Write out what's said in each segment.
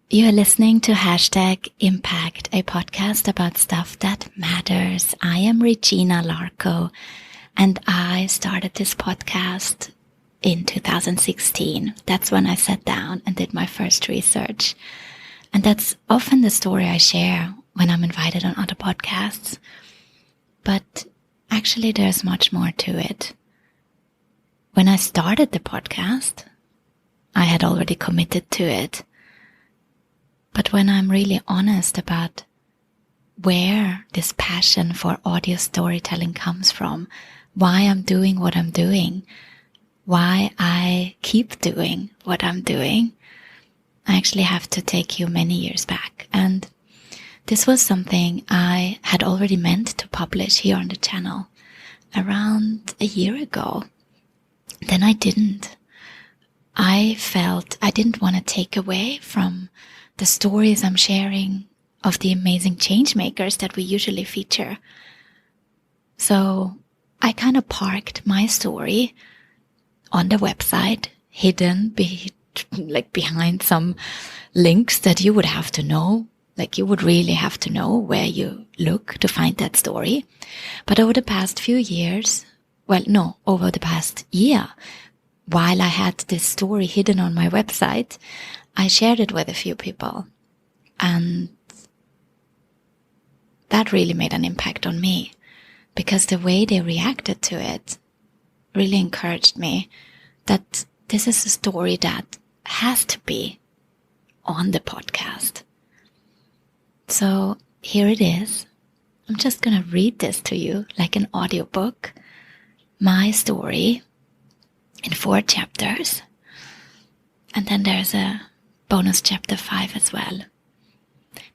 You are listening to #Impact, a podcast about stuff that matters. I am Regina Larko, and I started this podcast in 2016. That's when I sat down and did my first research. And that's often the story I share when I'm invited on other podcasts. But actually, there's much more to it. When I started the podcast, I had already committed to it. But when I'm really honest about where this passion for audio storytelling comes from, why I'm doing what I'm doing, why I keep doing what I'm doing, I actually have to take you many years back. And this was something I had already meant to publish here on the channel around a year ago. Then I didn't. I felt I didn't want to take away from the stories I'm sharing of the amazing change makers that we usually feature. So I kind of parked my story on the website, hidden behind some links that you would have to know. Like you would really have to know where you look to find that story. But over the past few years, over the past year, while I had this story hidden on my website, I shared it with a few people, and that really made an impact on me because the way they reacted to it really encouraged me that this is a story that has to be on the podcast. So here it is. I'm just going to read this to you like an audiobook, my story in 4 chapters. And then there's a bonus chapter 5 as well.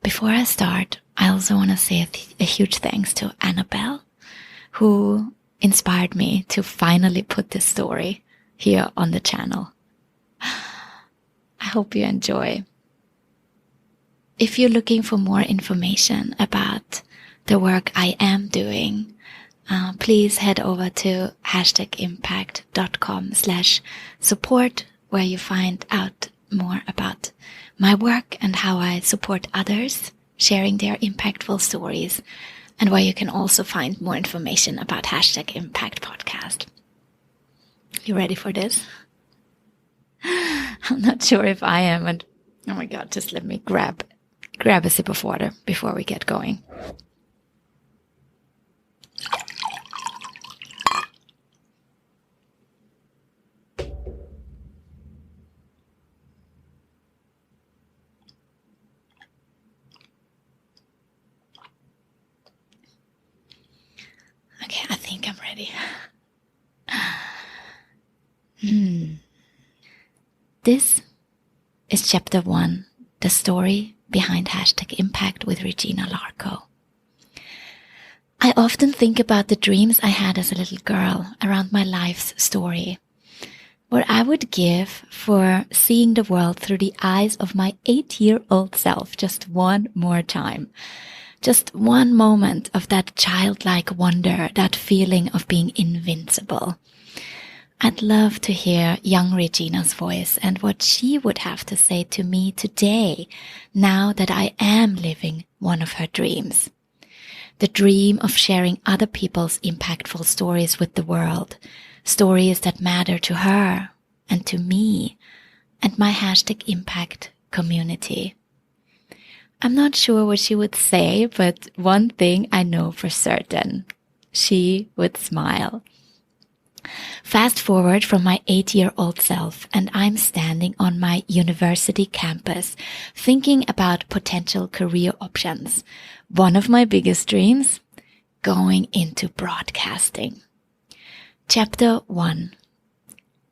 Before I start, I also want to say a huge thanks to Annabelle, who inspired me to finally put this story here on the channel. I hope you enjoy. If you're looking for more information about the work I am doing, please head over to #impact.com/support, where you find out more about my work and how I support others sharing their impactful stories, and where you can also find more information about #Impact podcast. You ready for this? I'm not sure if I am, and oh my God, just let me grab a sip of water before we get going. Okay, I think I'm ready. This is chapter 1, the story behind #Impact with Regina Larko. I often think about the dreams I had as a little girl around my life's story, what I would give for seeing the world through the eyes of my 8-year-old self just one more time. Just one moment of that childlike wonder, that feeling of being invincible. I'd love to hear young Regina's voice and what she would have to say to me today, now that I am living one of her dreams. The dream of sharing other people's impactful stories with the world, stories that matter to her and to me and my #Impact community. I'm not sure what she would say, but one thing I know for certain. She would smile. Fast forward from my 8-year-old self, and I'm standing on my university campus thinking about potential career options. One of my biggest dreams, going into broadcasting. Chapter 1.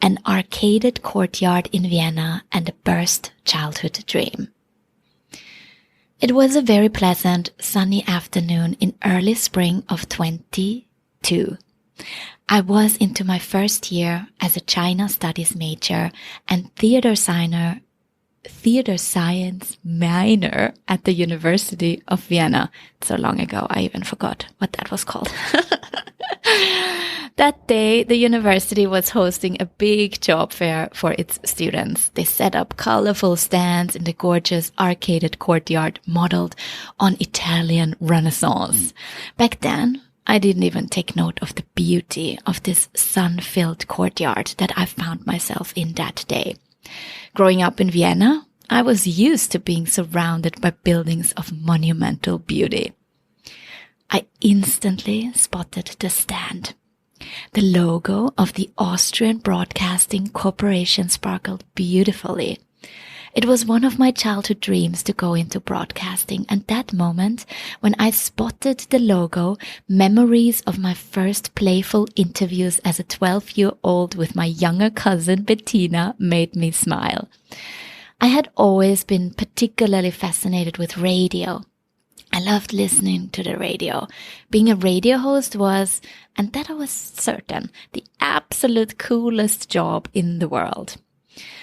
An arcaded courtyard in Vienna and a burst childhood dream. It was a very pleasant, sunny afternoon in early spring of 22. I was into my first year as a China Studies major and theater science minor at the University of Vienna. So long ago, I even forgot what that was called. That day, the university was hosting a big job fair for its students. They set up colorful stands in the gorgeous arcaded courtyard modeled on Italian Renaissance. Back then, I didn't even take note of the beauty of this sun-filled courtyard that I found myself in that day. Growing up in Vienna, I was used to being surrounded by buildings of monumental beauty. I instantly spotted the stand. The logo of the Austrian Broadcasting Corporation sparkled beautifully. It was one of my childhood dreams to go into broadcasting, and that moment, when I spotted the logo, memories of my first playful interviews as a 12-year-old with my younger cousin Bettina made me smile. I had always been particularly fascinated with radio. I loved listening to the radio. Being a radio host was, and that I was certain, the absolute coolest job in the world.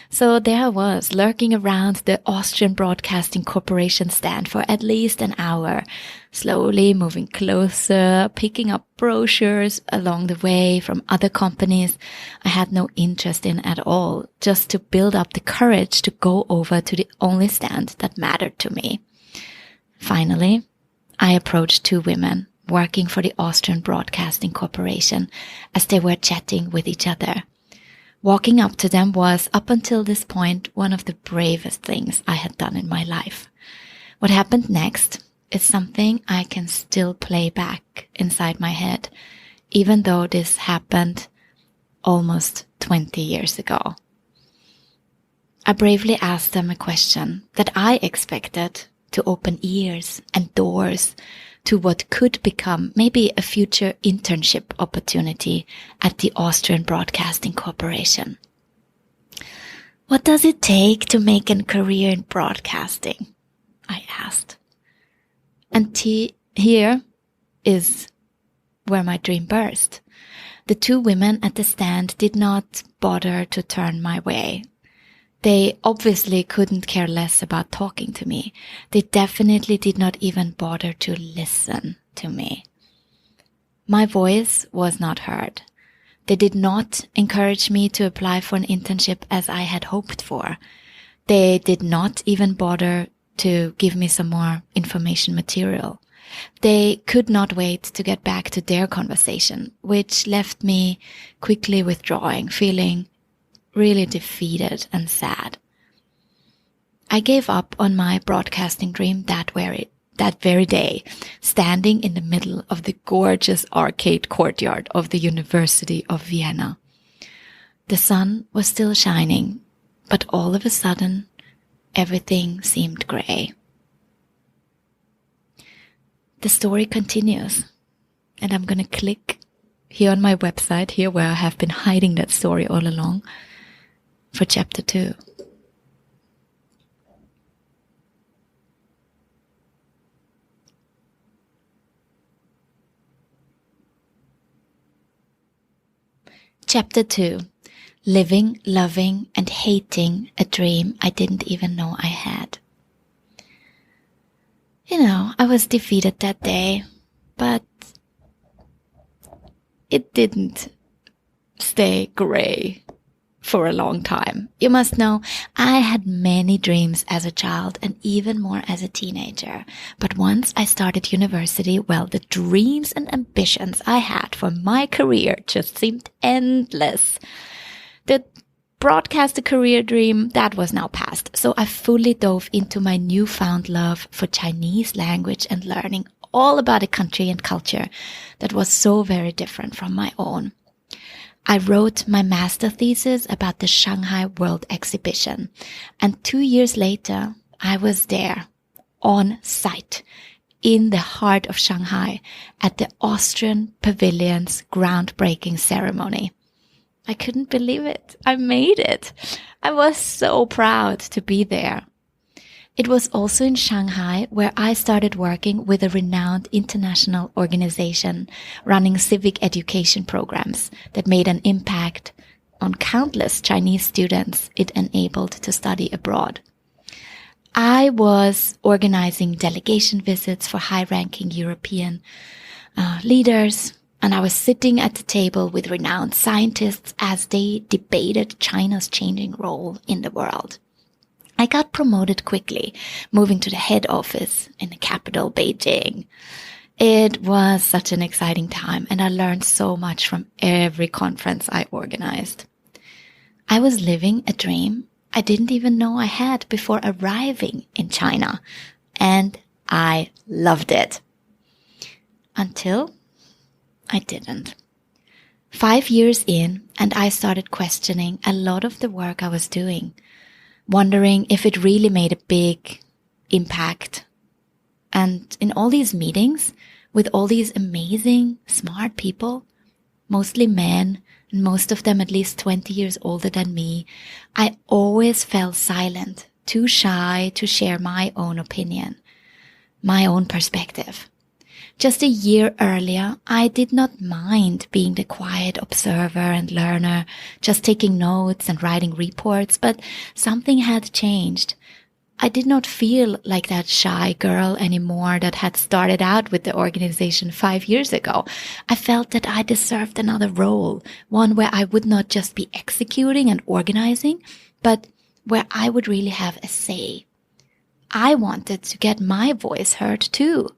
So there I was, lurking around the Austrian Broadcasting Corporation stand for at least an hour, slowly moving closer, picking up brochures along the way from other companies I had no interest in at all, just to build up the courage to go over to the only stand that mattered to me. Finally, I approached two women working for the Austrian Broadcasting Corporation as they were chatting with each other. Walking up to them was, up until this point, one of the bravest things I had done in my life. What happened next is something I can still play back inside my head, even though this happened almost 20 years ago. I bravely asked them a question that I expected to open ears and doors to what could become maybe a future internship opportunity at the Austrian Broadcasting Corporation. What does it take to make a career in broadcasting? I asked. And here is where my dream burst. The two women at the stand did not bother to turn my way. They obviously couldn't care less about talking to me. They definitely did not even bother to listen to me. My voice was not heard. They did not encourage me to apply for an internship as I had hoped for. They did not even bother to give me some more information material. They could not wait to get back to their conversation, which left me quickly withdrawing, feeling really defeated and sad. I gave up on my broadcasting dream that very day, standing in the middle of the gorgeous arcade courtyard of the University of Vienna. The sun was still shining, but all of a sudden, everything seemed gray. The story continues, and I'm going to click here on my website, here where I have been hiding that story all along, for chapter 2. Chapter 2. Living, loving, and hating a dream I didn't even know I had. I was defeated that day, but it didn't stay gray for a long time. You must know, I had many dreams as a child and even more as a teenager. But once I started university, well, the dreams and ambitions I had for my career just seemed endless. The broadcaster career dream, that was now past. So I fully dove into my newfound love for Chinese language and learning all about a country and culture that was so very different from my own. I wrote my master thesis about the Shanghai World Exhibition, and 2 years later, I was there, on site, in the heart of Shanghai, at the Austrian Pavilion's groundbreaking ceremony. I couldn't believe it. I made it. I was so proud to be there. It was also in Shanghai where I started working with a renowned international organization running civic education programs that made an impact on countless Chinese students it enabled to study abroad. I was organizing delegation visits for high-ranking European leaders, And I was sitting at the table with renowned scientists as they debated China's changing role in the world. I got promoted quickly, moving to the head office in the capital, Beijing. It was such an exciting time, and I learned so much from every conference I organized. I was living a dream I didn't even know I had before arriving in China, and I loved it. Until I didn't. 5 years in, and I started questioning a lot of the work I was doing, wondering if it really made a big impact. And in all these meetings, with all these amazing, smart people, mostly men, and most of them at least 20 years older than me, I always felt silent, too shy to share my own opinion, my own perspective. Just a year earlier, I did not mind being the quiet observer and learner, just taking notes and writing reports, but something had changed. I did not feel like that shy girl anymore that had started out with the organization 5 years ago. I felt that I deserved another role, one where I would not just be executing and organizing, but where I would really have a say. I wanted to get my voice heard too.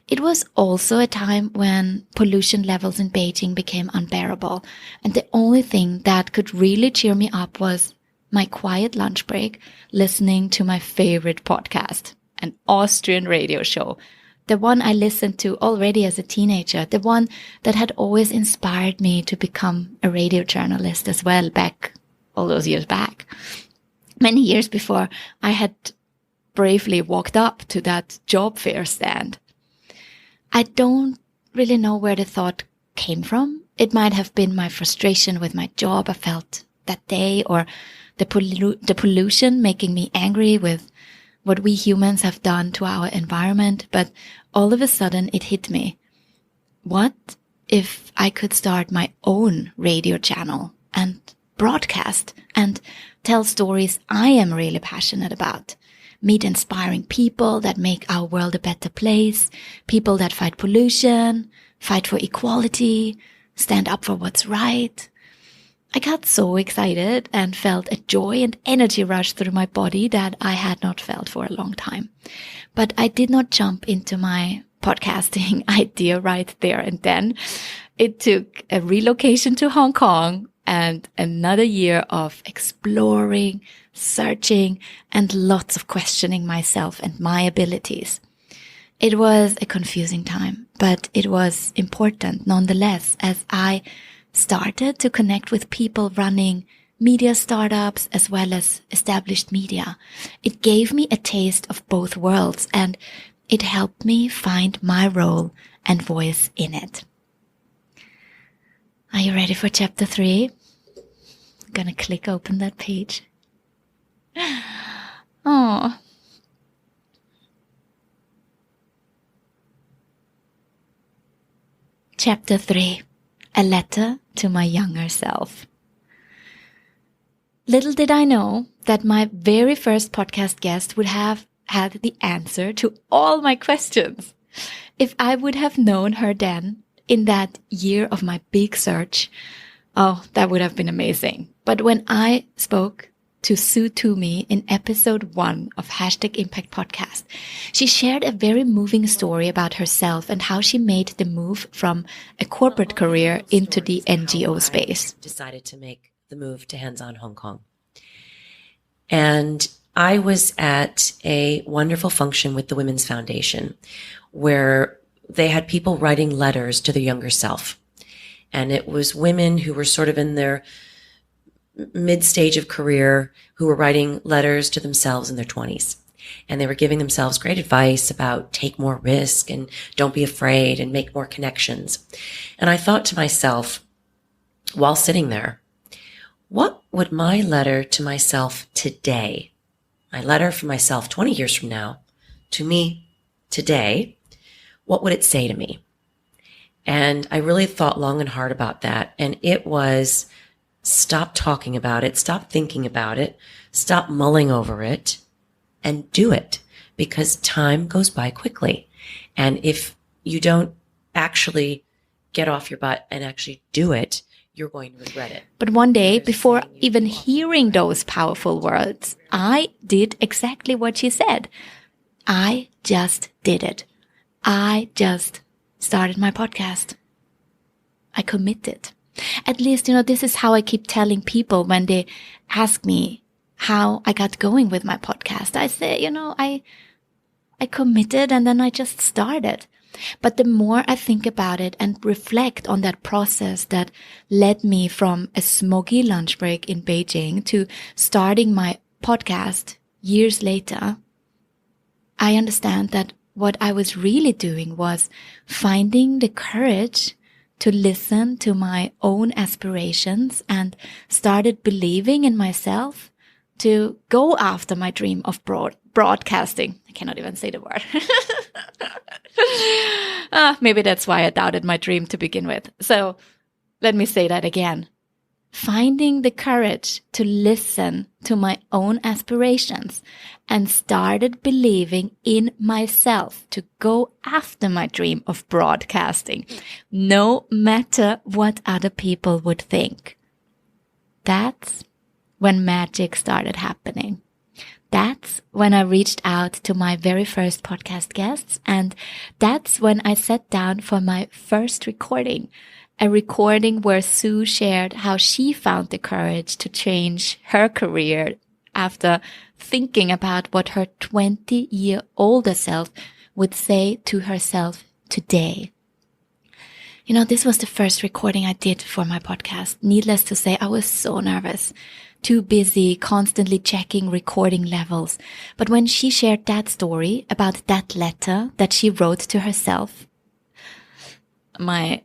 It was also a time when pollution levels in Beijing became unbearable, and the only thing that could really cheer me up was my quiet lunch break, listening to my favorite podcast, an Austrian radio show, the one I listened to already as a teenager, the one that had always inspired me to become a radio journalist as well back all those years back. Many years before I had bravely walked up to that job fair stand. I don't really know where the thought came from. It might have been my frustration with my job I felt that day, or the pollution making me angry with what we humans have done to our environment. But all of a sudden it hit me. What if I could start my own radio channel and broadcast and tell stories I am really passionate about? Meet inspiring people that make our world a better place, people that fight pollution, fight for equality, stand up for what's right. I got so excited and felt a joy and energy rush through my body that I had not felt for a long time. But I did not jump into my podcasting idea right there and then. It took a relocation to Hong Kong and another year of exploring, searching, and lots of questioning myself and my abilities. It was a confusing time, but it was important nonetheless, as I started to connect with people running media startups as well as established media. It gave me a taste of both worlds, and it helped me find my role and voice in it. Are you ready for chapter 3? I'm gonna click open that page. Oh. Chapter 3. A letter to my younger self. Little did I know that my very first podcast guest would have had the answer to all my questions. If I would have known her then, in that year of my big search, oh, that would have been amazing. But when I spoke to Sue Toomey in episode 1 of #Impact Podcast, she shared a very moving story about herself and how she made the move from a corporate career into the NGO space. Decided to make the move to Hands-On Hong Kong. And I was at a wonderful function with the Women's Foundation where they had people writing letters to their younger self. And it was women who were sort of in their mid-stage of career who were writing letters to themselves in their 20s. And they were giving themselves great advice about take more risk and don't be afraid and make more connections. And I thought to myself, while sitting there, what would my letter to myself today, my letter for myself 20 years from now, to me today, what would it say to me? And I really thought long and hard about that. And it was, stop talking about it, stop thinking about it, stop mulling over it, and do it, because time goes by quickly. And if you don't actually get off your butt and actually do it, you're going to regret it. But one day, before even hearing those powerful words, I did exactly what she said. I just did it. I just started my podcast. I committed. At least, this is how I keep telling people when they ask me how I got going with my podcast. I say, I committed and then I just started. But the more I think about it and reflect on that process that led me from a smoggy lunch break in Beijing to starting my podcast years later, I understand that what I was really doing was finding the courage to listen to my own aspirations and started believing in myself to go after my dream of broadcasting. I cannot even say the word. Maybe that's why I doubted my dream to begin with. So let me say that again. Finding the courage to listen to my own aspirations and started believing in myself to go after my dream of broadcasting, no matter what other people would think. That's when magic started happening. That's when I reached out to my very first podcast guests, and that's when I sat down for my first recording, a recording where Sue shared how she found the courage to change her career after thinking about what her 20-year-older self would say to herself today. This was the first recording I did for my podcast. Needless to say, I was so nervous. Too busy, constantly checking recording levels. But when she shared that story about that letter that she wrote to herself, my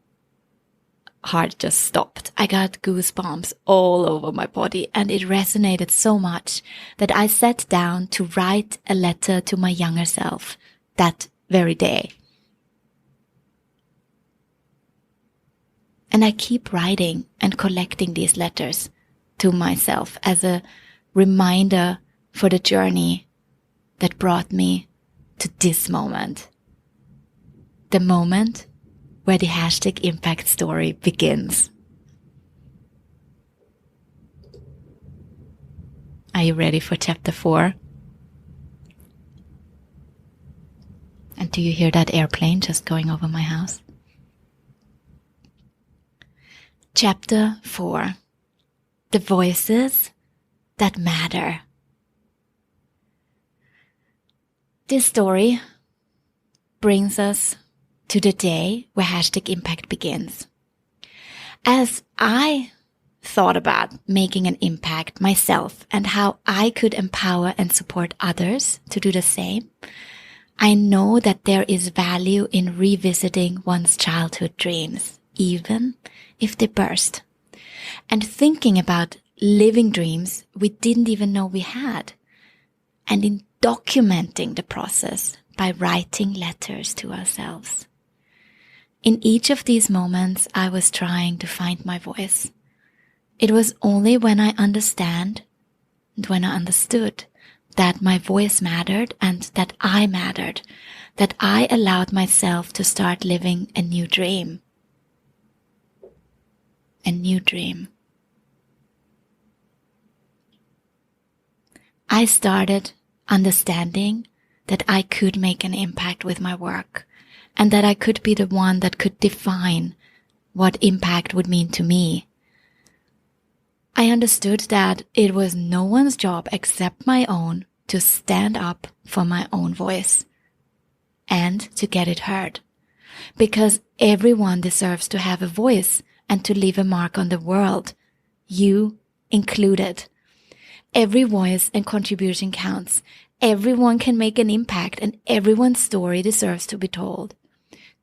heart just stopped. I got goosebumps all over my body, and it resonated so much that I sat down to write a letter to my younger self that very day. And I keep writing and collecting these letters to myself as a reminder for the journey that brought me to this moment. The moment where the hashtag impact story begins. Are you ready for chapter 4? And do you hear that airplane just going over my house? Chapter 4. The voices that matter. This story brings us to the day where hashtag impact begins. As I thought about making an impact myself and how I could empower and support others to do the same, I know that there is value in revisiting one's childhood dreams, even if they burst. And thinking about living dreams we didn't even know we had. And in documenting the process by writing letters to ourselves. In each of these moments, I was trying to find my voice. It was only when I understood that my voice mattered and that I mattered, that I allowed myself to start living a new dream. A new dream. I started understanding that I could make an impact with my work and that I could be the one that could define what impact would mean to me. I understood that it was no one's job except my own to stand up for my own voice and to get it heard, because everyone deserves to have a voice and to leave a mark on the world, you included. Every voice and contribution counts. Everyone can make an impact and everyone's story deserves to be told.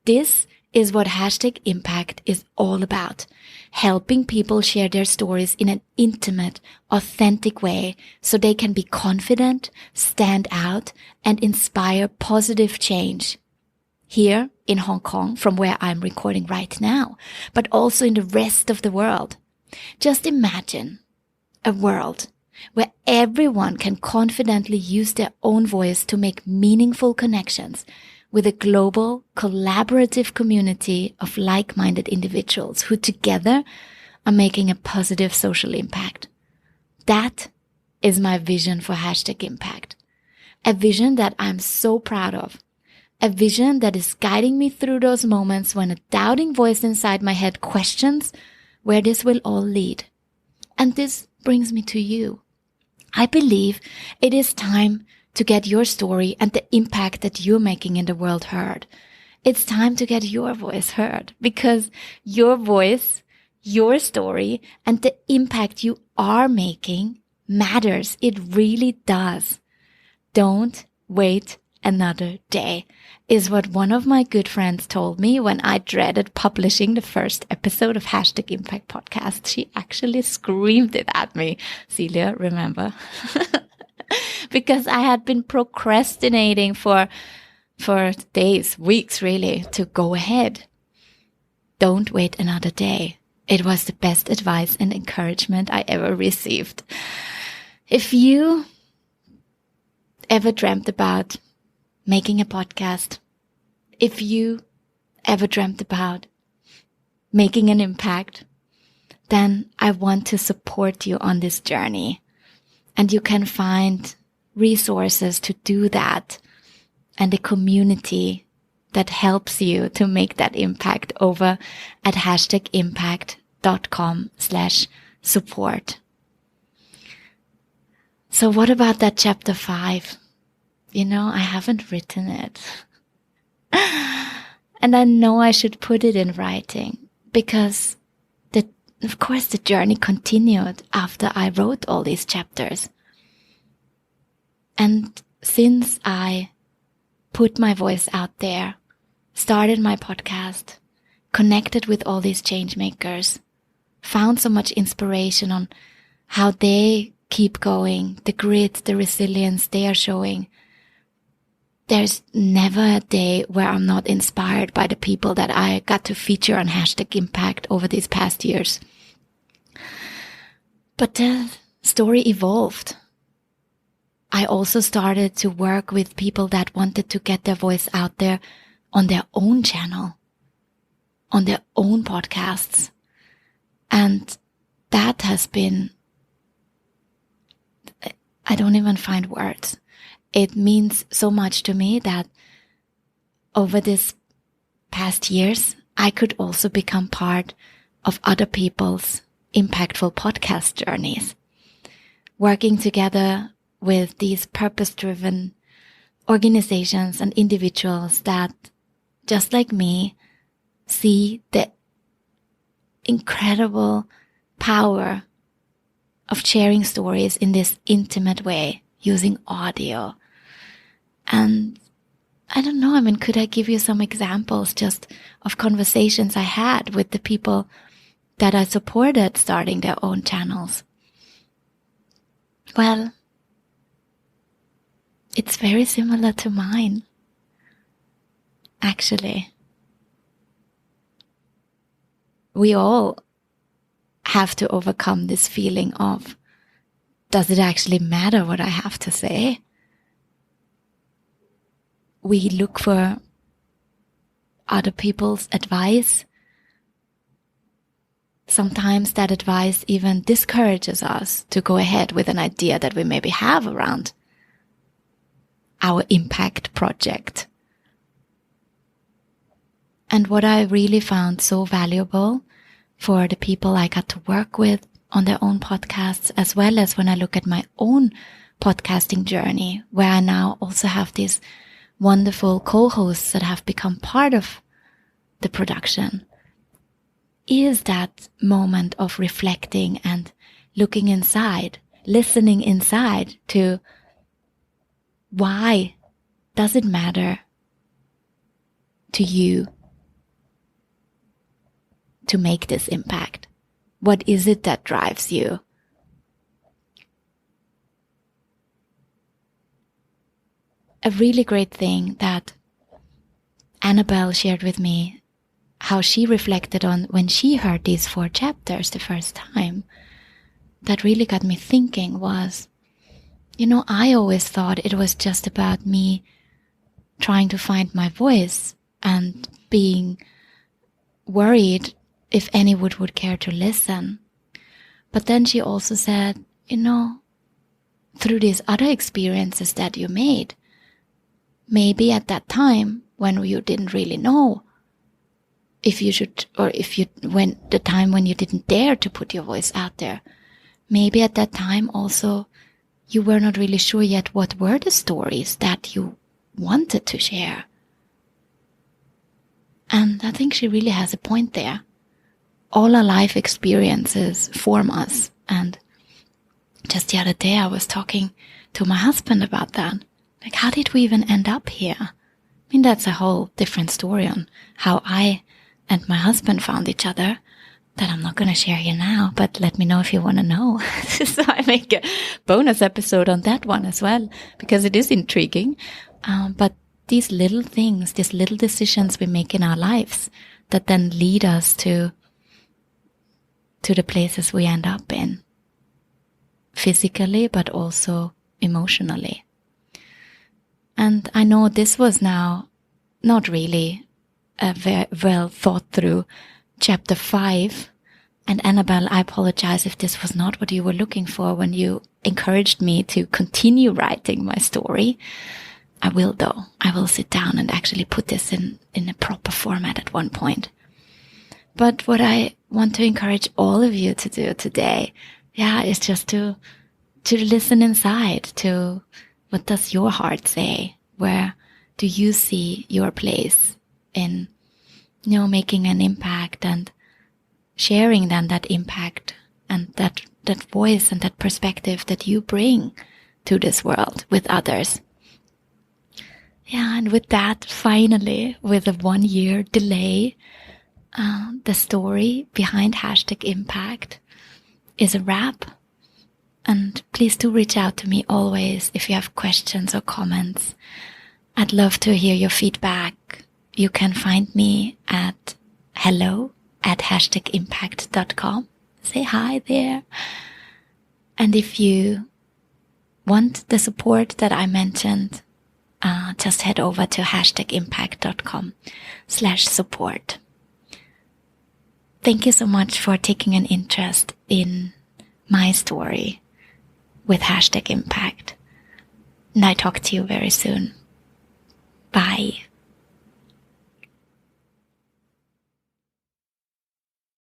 This is what hashtag impact is all about. Helping people share their stories in an intimate, authentic way so they can be confident, stand out, and inspire positive change. Here in Hong Kong, from where I'm recording right now, but also in the rest of the world. Just imagine a world where everyone can confidently use their own voice to make meaningful connections with a global, collaborative community of like-minded individuals who together are making a positive social impact. That is my vision for #impact. A vision that I'm so proud of. A vision that is guiding me through those moments when a doubting voice inside my head questions where this will all lead. And this brings me to you. I believe it is time to get your story and the impact that you're making in the world heard. It's time to get your voice heard, because your voice, your story, and the impact you are making matters. It really does. Don't wait another day, is what one of my good friends told me when I dreaded publishing the first episode of #Impact podcast. She actually screamed it at me. Celia, remember? Because I had been procrastinating for days, weeks really, to go ahead. Don't wait another day. It was the best advice and encouragement I ever received. If you ever dreamt about making a podcast, if you ever dreamt about making an impact, then I want to support you on this journey. And you can find resources to do that and a community that helps you to make that impact over at #impact.com/support. So what about that chapter 5? I haven't written it. And I know I should put it in writing, because of course the journey continued after I wrote all these chapters. And since I put my voice out there, started my podcast, connected with all these change makers, found so much inspiration on how they keep going, the grit, the resilience they are showing, there's never a day where I'm not inspired by the people that I got to feature on #impact over these past years. But the story evolved. I also started to work with people that wanted to get their voice out there on their own channel, on their own podcasts. And that has been, I don't even find words. It means so much to me that over this past years, I could also become part of other people's impactful podcast journeys, working together with these purpose-driven organizations and individuals that, just like me, see the incredible power of sharing stories in this intimate way using audio. And I don't know, could I give you some examples just of conversations I had with the people that I supported starting their own channels? Well, it's very similar to mine, actually. We all have to overcome this feeling of, does it actually matter what I have to say? We look for other people's advice. Sometimes that advice even discourages us to go ahead with an idea that we maybe have around our impact project. And what I really found so valuable for the people I got to work with on their own podcasts, as well as when I look at my own podcasting journey, where I now also have these wonderful co-hosts that have become part of the production, is that moment of reflecting and looking inside, listening inside to, why does it matter to you to make this impact? What is it that drives you? A really great thing that Annabelle shared with me, how she reflected on when she heard these 4 chapters the first time, that really got me thinking was, I always thought it was just about me trying to find my voice and being worried if anyone would care to listen. But then she also said, through these other experiences that you made, maybe at that time when you didn't really know if you should, or when the time when you didn't dare to put your voice out there, maybe at that time also you were not really sure yet what were the stories that you wanted to share. And I think she really has a point there. All our life experiences form us. And just the other day I was talking to my husband about that. Like, how did we even end up here? I mean, that's a whole different story on how I and my husband found each other that I'm not going to share here now, but let me know if you want to know. So I make a bonus episode on that one as well, because it is intriguing. But these little things, these little decisions we make in our lives that then lead us to the places we end up in, physically, but also emotionally. And I know this was now not really a very well thought through chapter 5. And Annabelle, I apologize if this was not what you were looking for when you encouraged me to continue writing my story. I will though. I will sit down and actually put this in a proper format at one point. But what I want to encourage all of you to do today, is just to listen inside to what does your heart say? Where do you see your place in, making an impact and sharing then that impact and that voice and that perspective that you bring to this world with others. And with that, finally, with a 1-year delay, the story behind #impact is a wrap. And please do reach out to me always if you have questions or comments. I'd love to hear your feedback. You can find me at hello@impact.com. Say hi there. And if you want the support that I mentioned, just head over to impact.com/support. Thank you so much for taking an interest in my story with #impact. And I talk to you very soon. Bye.